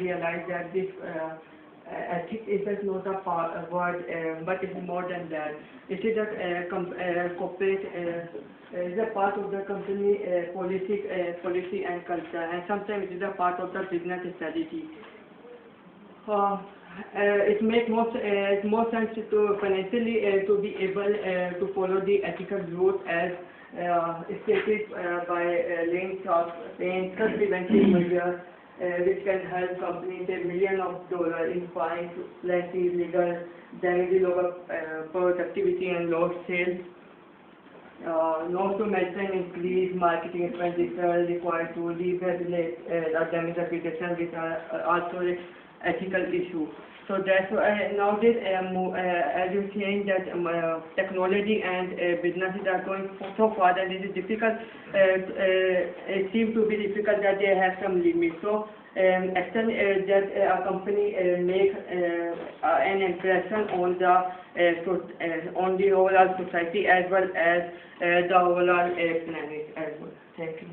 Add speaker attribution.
Speaker 1: realize that this ethics is just not a word, but it's more than that. It is a corporate, is a part of the company policy and culture, and sometimes it is a part of the business strategy. It makes more sense to financially to be able to follow the ethical route as stated by links of paying preventive measures which can help companies save millions of dollars in fines, plenty legal damages over productivity and lost sales. Not to mention increased marketing expenditure required to re-regulate damage reputation, which are also an ethical issue. So that's why nowadays, as you're saying that technology and businesses are going so far that it is difficult. It seems to be difficult that they have some limits. So extent that a company make an impression on the overall society as well as the overall planet as well. Thank you.